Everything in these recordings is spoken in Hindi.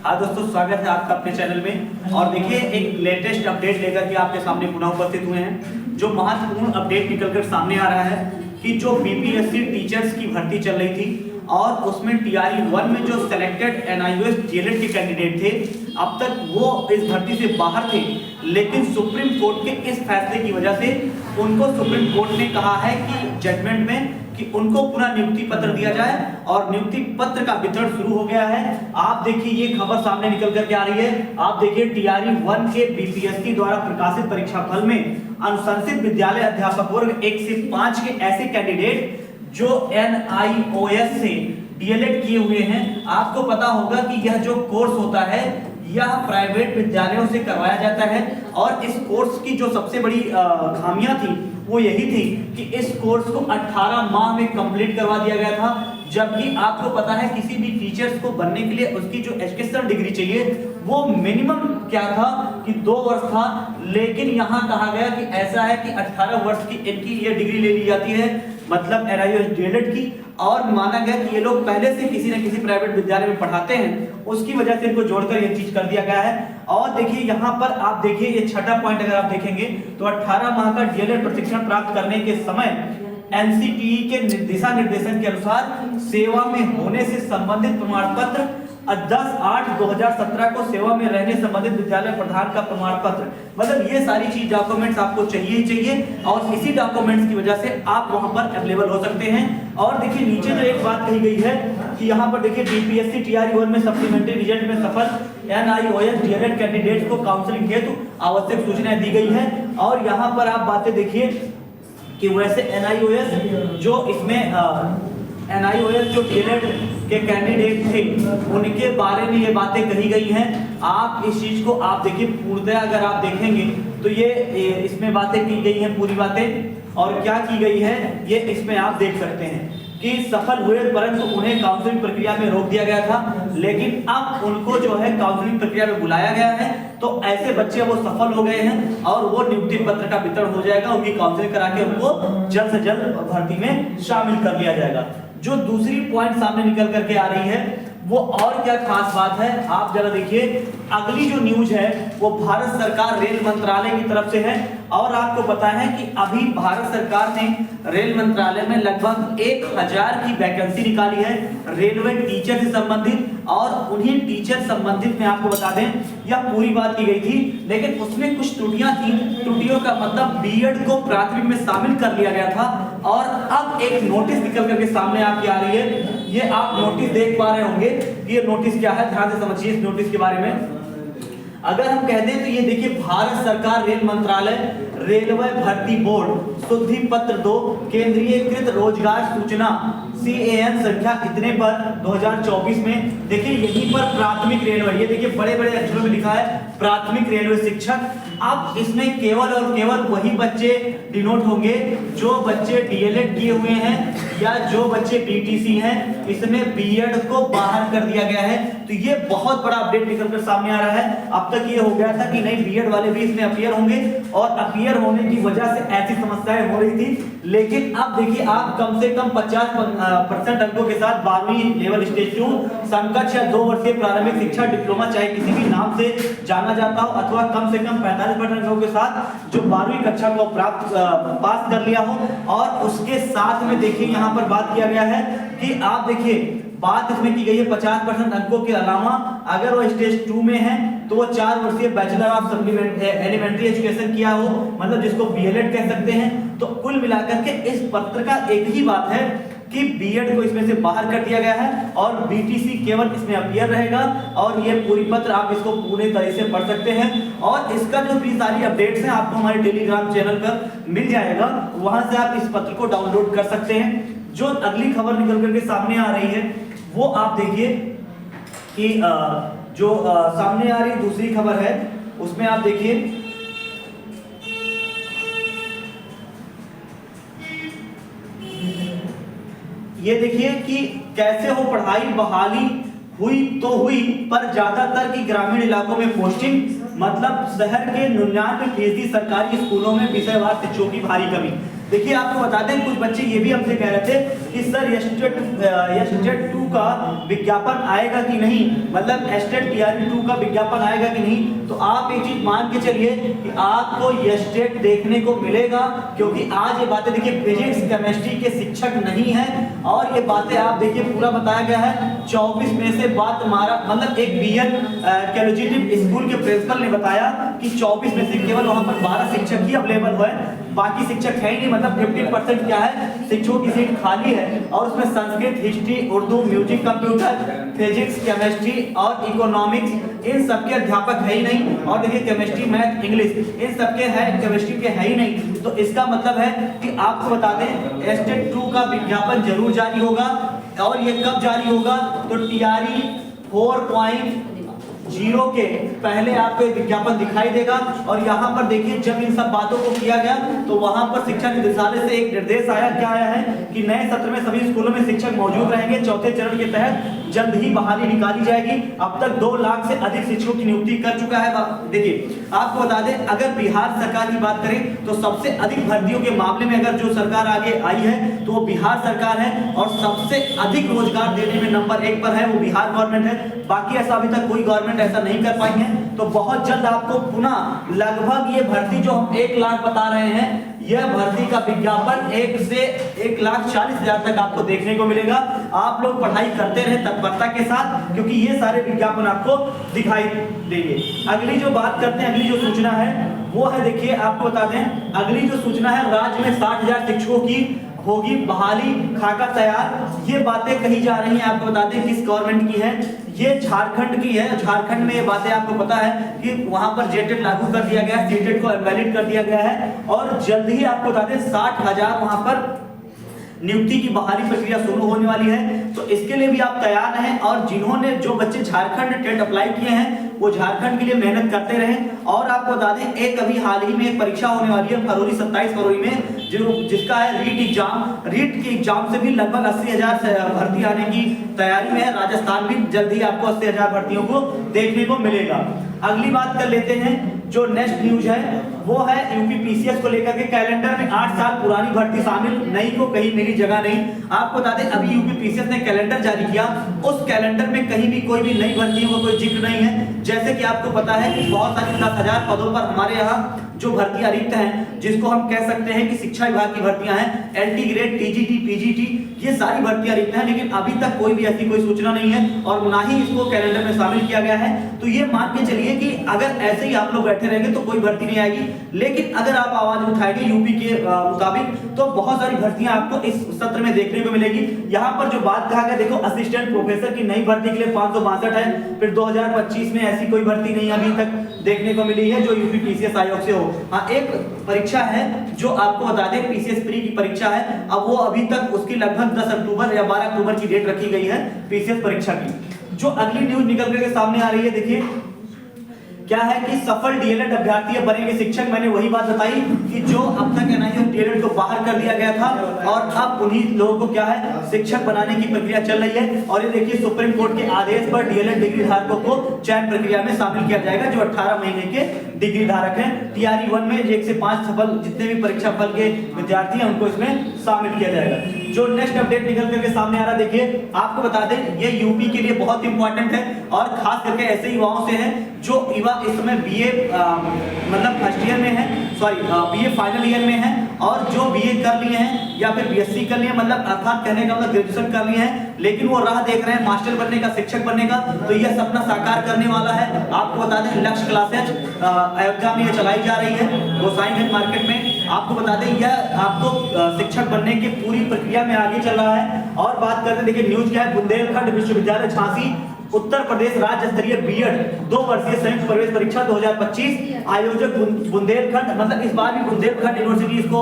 हाँ दोस्तों, स्वागत है आपका अपने चैनल में। और देखिए, एक लेटेस्ट अपडेट लेकर के आपके सामने पुनः उपस्थित हुए हैं। जो महत्वपूर्ण अपडेट निकलकर सामने आ रहा है कि जो बीपीएससी टीचर्स की भर्ती चल रही थी और उसमें टीआरई 1 में जो सिलेक्टेड एनआईओएस डीएलएड के कैंडिडेट थे, अब तक वो इस भर्ती से बाहर थे। लेकिन सुप्रीम कोर्ट के इस फैसले की वजह से उनको सुप्रीम कोर्ट ने कहा है कि जजमेंट में कि उनको पुनः नियुक्ति पत्र दिया जाए और नियुक्ति पत्र का वितरण शुरू हो गया है। आप देखिए, ये खबर सामने निकल करके आ रही है। आप देखिए, टीआरई 1 के बीपीएससी द्वारा प्रकाशित परीक्षाफल में अनुशंसित विद्यालय अध्यापक वर्ग 1 से 5 के ऐसे कैंडिडेट जो एनआईओएस से डीएलएड किए हुए हैं। आपको पता होगा कि यह जो कोर्स होता है यह प्राइवेट विद्यालयों से करवाया जाता है और इस कोर्स की जो सबसे बड़ी खामियां थी वो यही थी कि इस कोर्स को 18 माह में कंप्लीट करवा दिया गया था। जबकि आपको पता है किसी भी टीचर्स को बनने के लिए उसकी जो एजुकेशनल डिग्री चाहिए वो मिनिमम क्या था कि 2 वर्ष था। लेकिन यहाँ कहा गया कि ऐसा है कि 18 वर्ष की इनकी ये डिग्री ले ली जाती है, मतलब एनआईओएस डीएलएड की। और माना गया कि ये लोग पहले से किसी न किसी प्राइवेट विद्यालय में पढ़ाते हैं, उसकी वजह से इनको जोड़कर ये चीज कर दिया गया है। और देखिए, यहाँ पर आप देखिए, ये छठा पॉइंट अगर आप देखेंगे तो 18 माह का डीएलएड प्रशिक्षण प्राप्त करने के समय एनसीटीई के दिशा निर्देशन के अनुसार सेवा में होने से संबंधित प्रमाण पत्र 10/8/2017 को सेवा में रहने संबंधित विद्यालय प्रधान का प्रमाण पत्र, मतलब ये सारी चीज डॉक्यूमेंट्स आपको चाहिए ही चाहिए। और इसी डॉक्यूमेंट्स की वजह से आप वहां पर अवेलेबल हो सकते हैं। और देखिए, नीचे जो एक बात कही गई है कि यहाँ पर देखिए, बीपीएससी टीआरई 1 में सप्लीमेंट्री रिजल्ट में सफल एनआईओएस डीएलएड कैंडिडेट्स को काउंसलिंग हेतु आवश्यक सूचनाएं दी गई है। और यहाँ पर आप बातें देखिए कि वैसे एनआईओएस जो इसमें एनआईओएस जो डीएलएड के कैंडिडेट थे उनके बारे में ये बातें कही गई हैं। आप इस चीज को आप देखिए, पूर्णतः अगर आप देखेंगे तो ये इसमें बातें की गई हैं, पूरी बातें। और क्या की गई है ये इसमें आप देख सकते हैं कि सफल हुए परंतु उन्हें काउंसलिंग प्रक्रिया में रोक दिया गया था। लेकिन अब उनको जो है काउंसलिंग प्रक्रिया में बुलाया गया है, तो ऐसे बच्चे वो सफल हो गए हैं और वो नियुक्ति पत्र का वितरण हो जाएगा। उनकी काउंसलिंग करा के उनको जल्द से जल्द भर्ती में शामिल कर लिया जाएगा। जो दूसरी पॉइंट सामने निकल करके आ रही है वो और क्या खास बात है, आप जरा देखिए। अगली जो न्यूज है वो भारत सरकार रेल मंत्रालय की तरफ से है। और आपको पता है कि अभी भारत सरकार ने रेल मंत्रालय में लगभग 1000 की वैकेंसी निकाली है रेलवे टीचर से संबंधित। और उन्हीं टीचर संबंधित में आपको बता दें, यह पूरी बात की गई थी, लेकिन उसमें कुछ त्रुटियां थी। त्रुटियों का मतलब बीएड को प्राथमिक में शामिल कर लिया गया था। और अब एक नोटिस निकल करके सामने आपकी आ रही है। ये आप नोटिस देख पा रहे होंगे, ये नोटिस क्या है, ध्यान से समझिए इस नोटिस के बारे में। अगर हम कह दें तो ये देखिए, भारत सरकार रेल मंत्रालय रेलवे भर्ती बोर्ड शुद्धि पत्र 2 केंद्रीयकृत रोजगार सूचना CAN संख्या इतने पर 2024 में देखिए, यहीं पर प्राथमिक रेलवे, ये देखिए बड़े बड़े अक्षरों में लिखा है प्राथमिक रेलवे शिक्षक। अब इसमें केवल और केवल वही बच्चे डिनोट होंगे जो बच्चे डीएलएड किए हुए हैं या जो बच्चे बीटीसी हैं। इसमें बीएड को बाहर कर दिया गया है। तो ये बहुत बड़ा अपडेट निकलकर सामने आ रहा है। अब तक ये हो गया था कि नहीं, बीएड वाले भी इसमें अपीयर होंगे और अपीयर होने की वजह से ऐसी समस्याएं हो रही थी। लेकिन अब देखिए, आप कम से कम 50% अंकों के साथ 12वीं लेवल स्टेज 2 समकक्ष या 2 वर्षीय प्रारंभिक शिक्षा डिप्लोमा, चाहे किसी भी नाम से जाना जाता हो, अथवा कम से कम 45% अंकों के साथ जो 12वीं कक्षा को पास कर लिया हो। और उसके साथ में देखिए, यहाँ पर बात किया गया है कि आप देखिए, बात इसमें की गई है 50% अंकों के अलावा अगर वो स्टेज 2 में है तो वो 4 वर्षीय बैचलर ऑफ एलिमेंट्री एजुकेशन किया हो, मतलब जिसको बीएलएड कह सकते हैं। तो कुल मिलाकर के इस पत्र का एक ही बात है कि बीएड को इसमें से बाहर कर दिया गया है और बीटीसी केवल इसमें अपीयर रहेगा। और ये पूरी पत्र आप इसको पूरे तरह से पढ़ सकते हैं। और इसका जो भी सारी अपडेट्स हैं आपको हमारे टेलीग्राम चैनल पर मिल जाएगा, वहां से आप इस पत्र को डाउनलोड कर सकते हैं। जो अगली खबर निकल करके सामने आ रही है वो आप देखिए कि जो सामने आ रही दूसरी खबर है उसमें आप देखिए, ये देखिए कि कैसे हो पढ़ाई बहाली हुई तो हुई, पर ज्यादातर की ग्रामीण इलाकों में पोस्टिंग, मतलब शहर के 99% सरकारी स्कूलों में विषयवार शिक्षकों की भारी कमी। देखिए आपको बता दें, कुछ बच्चे ये भी हमसे कह रहे थे कि सर एस्टेट 2 का विज्ञापन आएगा कि नहीं, मतलब एस्टेट टीआरई 2 का विज्ञापन आएगा कि नहीं। तो आप एक चीज मान के चलिए कि आपको एस्टेट देखने को मिलेगा, क्योंकि आज ये बातें देखिए फिजिक्स केमिस्ट्री के शिक्षक नहीं है, और ये बातें आप देखिए पूरा बताया गया है। 24 में से बात हमारा मतलब एक बीएन कॉलेजिएट स्कूल के प्रिंसिपल ने बताया कि 24 में से केवल वहां पर 12 शिक्षक ही अवेलेबल है, बाकी शिक्षक है ही नहीं, मतलब 50% क्या है, शिक्षकों की सीट खाली है। और उसमें Sanskrit, history, Urdu, music, computer, physics, chemistry और इकोनॉमिक्स इन सबके अध्यापक है ही नहीं। और देखिए केमिस्ट्री, मैथ, इंग्लिश इन सबके है, केमिस्ट्री के है ही नहीं। तो इसका मतलब है कि आपको बता दें एस्टेट 2 का विज्ञापन जरूर जारी होगा। और ये कब जारी होगा, तो टीआरई 4.0 के पहले आपको विज्ञापन दिखाई देगा। और यहाँ पर देखिए जब इन सब बातों को किया गया तो वहां पर शिक्षा निदेशालय से एक निर्देश आया, क्या आया है कि नए सत्र में सभी स्कूलों में शिक्षक मौजूद रहेंगे। चौथे चरण के तहत जल्द ही बहाली निकाली जाएगी। अब तक 2 लाख से अधिक शिक्षकों की नियुक्ति कर चुका है। देखिए आपको बता दें, अगर बिहार सरकार की बात करें तो सबसे अधिक भर्तियों के मामले में अगर जो सरकार आगे आई है तो वो बिहार सरकार है, और सबसे अधिक रोजगार देने में नंबर 1 पर है वो बिहार गवर्नमेंट है। बाकी ऐसा अभी तक कोई गवर्नमेंट ऐसा नहीं कर पाई है। तो बहुत जल्द आपको पुनः लगभग ये भर्ती जो हम 1 लाख बता रहे हैं, यह भर्ती का विज्ञापन 1 से 1,40,000 तक आपको देखने को मिलेगा। आप लोग पढ़ाई करते रहे तत्परता के साथ, क्योंकि ये सारे विज्ञापन आपको दिखाई देंगे। अगली जो बात करते हैं, अगली जो सूचना है वो है, देखिए आपको बता दें अगली जो सूचना है, राज्य में 60,000 शिक्षकों की होगी बहाली, खाका तैयार। ये बातें कही जा रही हैं, आपको बता दें किस गवर्नमेंट की है, ये झारखंड की है। झारखंड में ये बातें आपको पता है कि वहां पर जेटेट लागू कर दिया गया है, सीटेट को इनवैलिड कर दिया गया है, और जल्द ही आपको बता दें 60,000 वहां पर नियुक्ति की बहाली प्रक्रिया शुरू होने वाली है। तो इसके लिए भी आप तैयार रहें, और जिन्होंने जो बच्चे झारखंड टेट अप्लाई किए हैं वो झारखंड के लिए मेहनत करते रहें। और आपको बता दें एक अभी हाल ही में एक परीक्षा होने वाली है फरवरी 27 फरवरी में, जिसका है रीट एग्जाम। रीट के एग्जाम से भी लगभग 80,000 भर्ती आने की तैयारी में है। राजस्थान भी जल्द ही आपको 80,000 भर्तियों को देखने को मिलेगा। अगली बात कर लेते हैं, जो नेक्स्ट न्यूज है वो है यूपी पीसीएस को लेकर के कैलेंडर में 8 साल पुरानी भर्ती शामिल, नई को कहीं मिली जगह नहीं। आपको बता दें अभी यूपी पीसीएस ने कैलेंडर जारी किया, उस कैलेंडर में कहीं भी कोई भी नई भर्तियों का कोई जिक्र नहीं है। जैसे कि आपको पता है कि बहुत सारी 10,000 पदों पर हमारे यहाँ जो भर्तियां रिक्त हैं, जिसको हम कह सकते हैं कि शिक्षा विभाग की भर्तियां हैं, एलटी ग्रेड, टीजीटी, पीजीटी, ये सारी भर्तियां रिक्त हैं। लेकिन अभी तक कोई भी ऐसी कोई सूचना नहीं है और ना ही इसको कैलेंडर में शामिल किया गया है। तो ये मान के चलिए कि अगर ऐसे ही आप लोग बैठे रहेंगे तो कोई भर्ती नहीं आएगी। लेकिन अगर आप आवाज उठाएंगे यूपी के मुताबिक तो बहुत सारी भर्तियां आपको इस सत्र में देखने को मिलेगी। यहाँ पर जो बात कहा गया, देखो असिस्टेंट प्रोफेसर की नई भर्ती के लिए 562 है, फिर 2025 में ऐसी कोई भर्ती नहीं अभी तक देखने को मिली है जो यूपी पीसीएस आयोग से हो। हाँ, एक परीक्षा है जो आपको बता दें पीसीएस प्री की परीक्षा है। अब वो अभी तक उसकी लगभग 10 अक्टूबर या 12 अक्टूबर की डेट रखी गई है पीसीएस परीक्षा की। जो अगली न्यूज निकल करके सामने आ रही है, देखिए क्या है कि सफल डीएलएड अभ्यर्थी बनेंगे शिक्षक। मैंने वही बात बताई कि जो अब तक एनआईओ डीएलएड को बाहर कर दिया गया था और अब उन्हीं लोगों को क्या है शिक्षक बनाने की प्रक्रिया चल रही है। और ये देखिए सुप्रीम कोर्ट के आदेश पर डीएलएड डिग्री धारकों को चयन प्रक्रिया में शामिल किया जाएगा, जो 18 महीने के डिग्री धारक हैं। टीआरई 1 में 1 से 5 सफल जितने भी परीक्षा फल के विद्यार्थी हैं उनको इसमें शामिल किया जाएगा। जो नेक्स्ट अपडेट निकल करके सामने आ रहा है, देखिए आपको बता दें ये यूपी के लिए बहुत इंपॉर्टेंट है और खास करके ऐसे युवाओं से है जो युवा इस समय बीए मतलब फर्स्ट ईयर में है, सॉरी बीए फाइनल ईयर में है, और जो बीए कर लिए हैं या फिर बीएससी कर लिए हैं, मतलब अर्थात कहने का मतलब ग्रेजुएशन कर लिए हैं, लेकिन वो राह देख रहे हैं मास्टर बनने का, शिक्षक बनने का। तो यह सपना साकार करने वाला है। आपको बता दें लक्ष्य क्लासेज अयोध्या में चलाई जा रही है, गोसाईगंज मार्केट में। आपको बता दें यह आपको शिक्षक बनने की पूरी प्रक्रिया में आगे चल रहा है। और बात करते हैं, देखिए न्यूज क्या है, बुंदेलखंड विश्वविद्यालय झांसी उत्तर प्रदेश राज्य स्तरीय बीएड 2 वर्षीय संयुक्त प्रवेश परीक्षा 2025 आयोजक बुंदेलखंड, मतलब इस बार भी बुंदेलखंड यूनिवर्सिटी इसको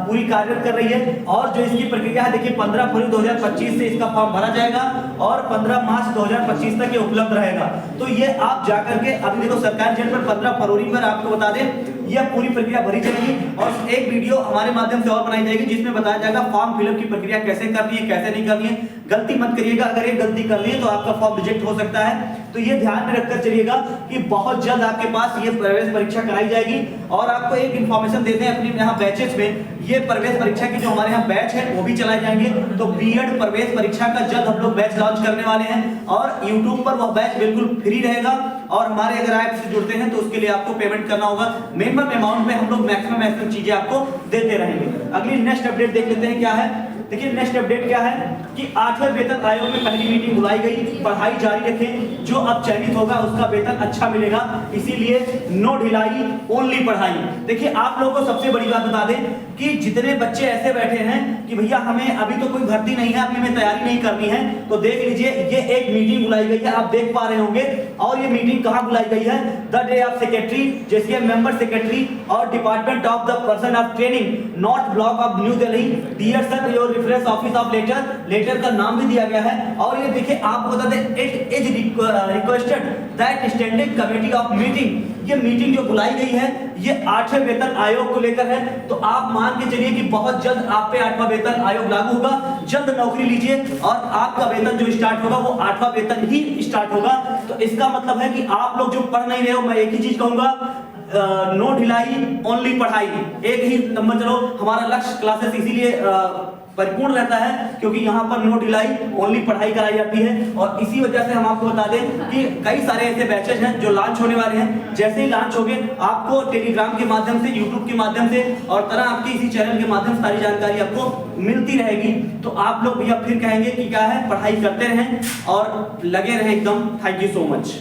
पूरी कार्यरत कर रही है। और जो इसकी प्रक्रिया है, देखिए 15 फरवरी 2025 से इसका फॉर्म भरा जाएगा और 15 मार्च 2025 तक ये उपलब्ध रहेगा। तो ये आप जाकर के अभी देखो सरकारी जेल पर 15 फरवरी पर आपको बता दें यह पूरी प्रक्रिया भरी जाएगी और एक वीडियो हमारे माध्यम से और बनाई जाएगी जिसमें बताया जाएगा फॉर्म फिलअप की प्रक्रिया कैसे करनी है, कैसे नहीं करनी है। गलती मत करिएगा, अगर ये गलती करनी है तो आपका फॉर्म रिजेक्ट हो सकता है। तो तो ये ध्यान में रखकर चलिएगा कि बहुत जल्द आपके पास ये प्रवेश परीक्षा कराई जाएगी। और आपको एक इंफॉर्मेशन देते हैं अपने यहाँ बैचेस में, ये प्रवेश परीक्षा की जो हमारे यहाँ बैच है वो भी चलाए जाएंगे। तो बीएड प्रवेश परीक्षा का जल्द हम लोग बैच लॉन्च करने वाले हैं और यूट्यूब पर वह बैच बिल्कुल फ्री रहेगा। और हमारे अगर ऐप से जुड़ते हैं तो उसके लिए आपको पेमेंट करना होगा। मिनिमम अमाउंट में हम लोग मैक्सिमम चीजें आपको देते रहेंगे। अगली नेक्स्ट अपडेट देख लेते हैं क्या है। देखिए नेक्स्ट अपडेट क्या है कि 8वें वेतन आयोग में पहली मीटिंग बुलाई गई। पढ़ाई जारी रखें, जो अब चयनित होगा उसका वेतन अच्छा मिलेगा, इसीलिए नो ढिलाई ओनली पढ़ाई। देखिए आप लोगों को सबसे बड़ी बात बता दें कि जितने बच्चे ऐसे बैठे हैं कि भैया हमें अभी तो कोई भर्ती नहीं है, अभी हमें तैयारी नहीं करनी है, तो देख लीजिए ये एक मीटिंग बुलाई गई है, आप देख पा रहे होंगे। और ये मीटिंग कहाँ बुलाई गई है? द डे ऑफ सेक्रेटरी, जैसे मेंबर सेक्रेटरी और department of the person of training, north block of new Delhi, dear sir your reference office of letter का नाम भी दिया गया है। और ये देखिए आपको बता दें it is requested that standing committee of meeting, ये मीटिंग जो बुलाई गई है ये 8वें वेतन आयोग को लेकर है। तो आप मान के चलिए कि बहुत जल्द आप पे 8वां वेतन आयोग लागू होगा। जल्द नौकरी लीजिए और आपका वेतन जो स्टार्ट होगा वो 8वां वेतन ही स्टार्ट होगा। तो इसका मतलब है कि आप लोग जो पढ़ नहीं रहे हो, मैं एक ही चीज कहूंगा, नो ढिलाई ओनली पढ़ाई, एक ही नंबर चलो। हमारा लक्ष्य क्लासेस इसीलिए परिपूर्ण रहता है क्योंकि यहाँ पर नो ढिलाई ओनली पढ़ाई कराई जाती है। और इसी वजह से हम आपको बता दें कि कई सारे ऐसे बैचेज हैं जो लॉन्च होने वाले हैं। जैसे ही लॉन्च होंगे आपको टेलीग्राम के माध्यम से, यूट्यूब के माध्यम से और तरह आपके इसी चैनल के माध्यम से सारी जानकारी आपको मिलती रहेगी। तो आप लोग भैया फिर कहेंगे कि क्या है, पढ़ाई करते रहें और लगे रहें एकदम। Thank you so much.